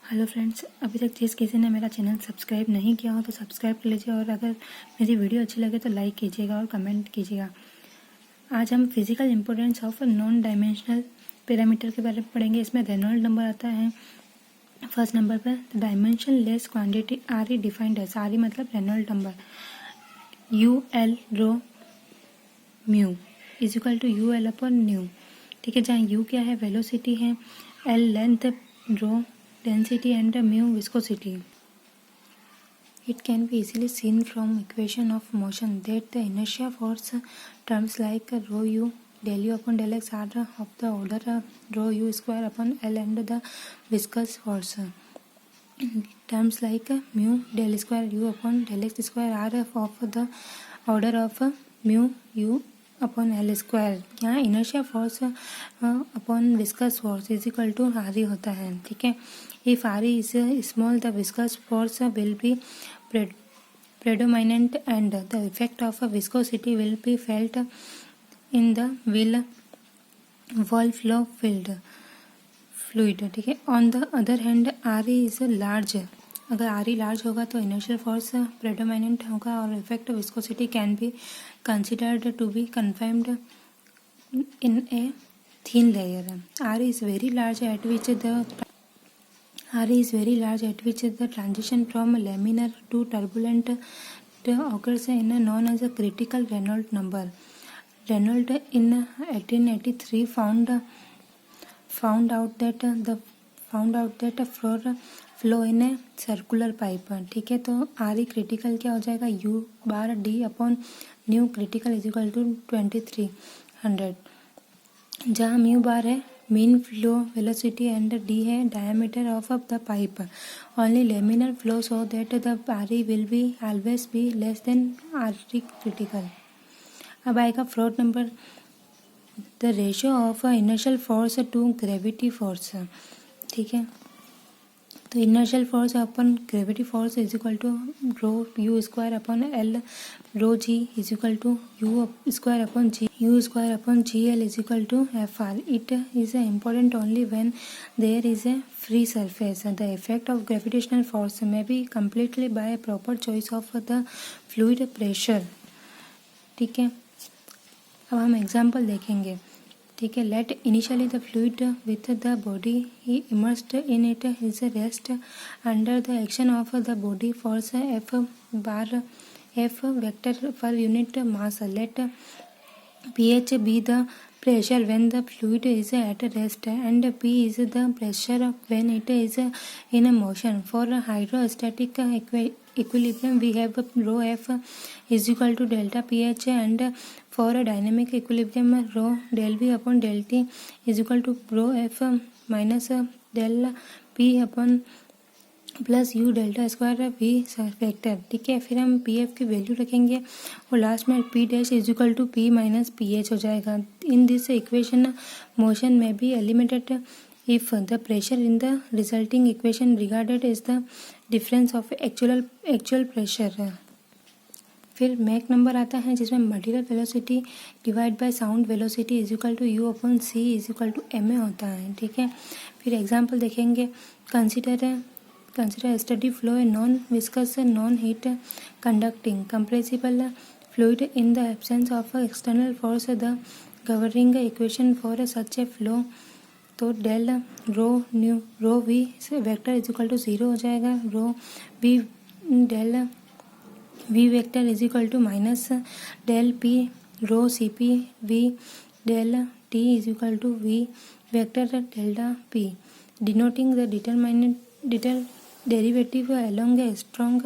Hello friends, अभी तक जिस किसी ने मेरा चैनल सब्सक्राइब नहीं किया हो तो सब्सक्राइब कर लीजिए और अगर मेरी वीडियो अच्छी लगे तो लाइक कीजिएगा और कमेंट कीजिएगा। आज हम physical importance of non dimensional parameter के बारे में पढ़ेंगे। इसमें रेनॉल्ड नंबर आता है फर्स्ट नंबर पर। Dimensionless quantity R E defined as, R E मतलब Reynold number, U L rho mu is equal to U L upon nu. ठीक है, जहाँ यू क्या है, वेलोसिटी है, L length, rho density and mu viscosity. It can be easily seen from equation of motion that the inertia force terms like rho u del u upon del x are of the order rho u square upon L, and the viscous force terms like mu del square u upon del x square are of the order of mu u upon L square. यहाँ inertia force upon viscous force is equal to R E होता है। ठीक है, if R E is small the viscous force will be predominant and the effect of viscosity will be felt in the wall flow fluid। ठीक है, on the other hand R E is large, अगर R E large होगा तो inertial force predominant होगा और effect viscosity can be considered to be confined in a thin layer. R is very large at which the transition from laminar to turbulent occurs in known as a critical Reynolds number. Reynolds in 1883 found out that flow in a circular pipe। ठीक है, तो are E critical क्या हो जाएगा, U bar D upon nu critical is equal to 2300, जहाँ mu bar है mean flow velocity and D है diameter of the pipe. Only laminar flow so that the R E will be always be less than R E critical. अब आएगा fourth number, the ratio of inertial force to gravity force. ठीक है, तो inertial force upon gravity force is equal to rho you square upon L, rho G is equal to U square upon G L is equal to F R. It is important only when there is a free surface. The effect of gravitational force may be completely by proper choice of the fluid pressure. ठीक है, अब हम example देखेंगे। ठीक है, let initially the fluid with the body he immersed in it is rest under the action of the body force F bar F vector पर unit mass. Let pH be the pressure when the fluid is at rest and P is the pressure when it is in motion. For hydrostatic equilibrium we have rho F is equal to delta pH, and for dynamic equilibrium rho del V upon del T is equal to rho F minus del P upon plus U delta square V factor. ठीक है, फिर हम P F की value रखेंगे और last में P dash is equal to P minus P H हो जाएगा। इन दिस इक्वेशन मोशन में be eliminated if the pressure in the resulting equation regarded is the difference of actual pressure. फिर Mach number आता है जिसमें material velocity divide by sound velocity is equal to U upon C is equal to M A होता है। ठीक है, फिर example देखेंगे। Consider steady flow a non-viscous, non-heat conducting compressible fluid in the absence of external force. The governing equation for such a flow तो del rho V vector is equal to 0 हो जाएगा। Rho V del V vector is equal to minus del P rho C P V del T is equal to V vector delta P, denoting the derivative along a strong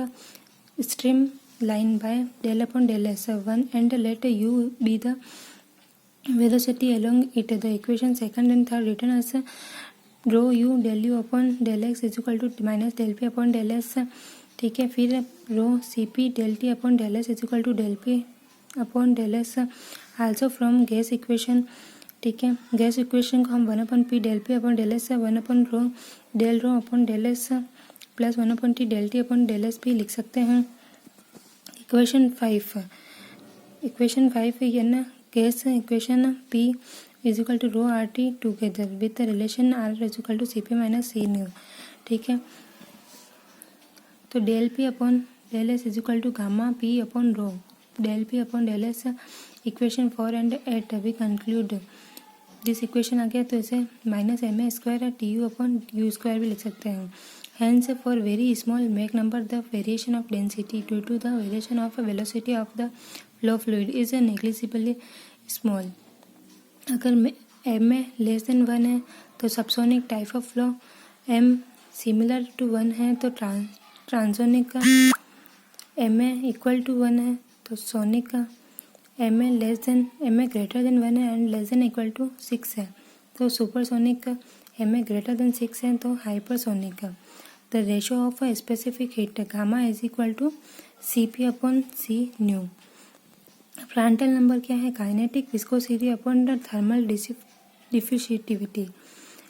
streamline by del upon del s1, and let u be the velocity along it. The equation second and third written as rho u del u upon del x is equal to minus del p upon del s। ठीक है, फिर rho C P del t upon del s is equal to del p upon del s also from gas equation. ठीक है, gas equation को हम 1 upon P del P upon del S 1 upon rho upon del S plus 1 upon T del T upon del S भी लिख सकते हैं। Equation 5 है ना, gas equation P is equal to rho R T together with relation R is equal to C P minus C nu. ठीक है। तो del P upon del S is equal to gamma P upon rho, del P upon del S equation 4 and 8 we conclude this equation आ गया, तो इसे minus M A square T U upon U square भी लिख सकते हैं। Hence for very small Mach number the variation of density due to the variation of velocity of the flow fluid is negligibly small. अगर M A less than 1 है तो subsonic type of flow, M similar to 1 है तो transonic का, M A equal to 1 है तो sonic का, M A greater than 1 है and less than equal to 6 है तो सुपरसोनिक का, एम ए ग्रेटर देन 6 है तो हाइपरसोनिक का। The ratio of a specific heat gamma is equal to C P upon C nu. Prandtl number क्या है, kinetic viscosity upon the thermal diffusivity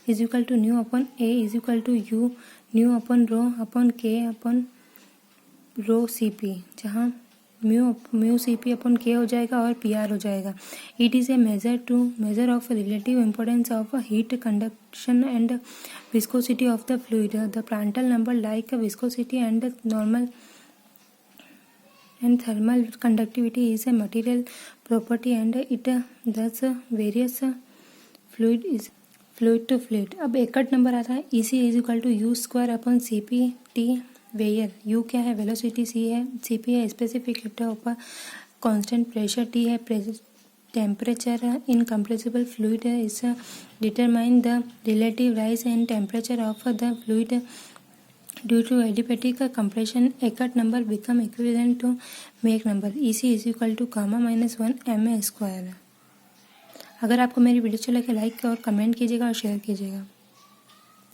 is equal to nu upon A is equal to U nu upon rho upon K upon rho C P, जहाँ mu C P upon K हो जाएगा और P R हो जाएगा। It is a measure of relative importance of heat conduction and viscosity of the fluid. The Prandtl number like viscosity and normal and thermal conductivity is a material property and it thus various fluid to fluid। अब एकट number आता है EC is equal to U square upon C P T where. U क्या है, velocity, C है, C P है specific heat ऊपर, constant pressure T है, टेम्परेचर इन कंप्रेसिबल फ्लूइड है, is determine the relative rise in temperature of the fluid due to adiabatic compression. Eckert number become equivalent to Mach number EC is equal to gamma -1 M A square. अगर आपको मेरी video अच्छी लगे like और comment कीजिएगा और share कीजिएगा।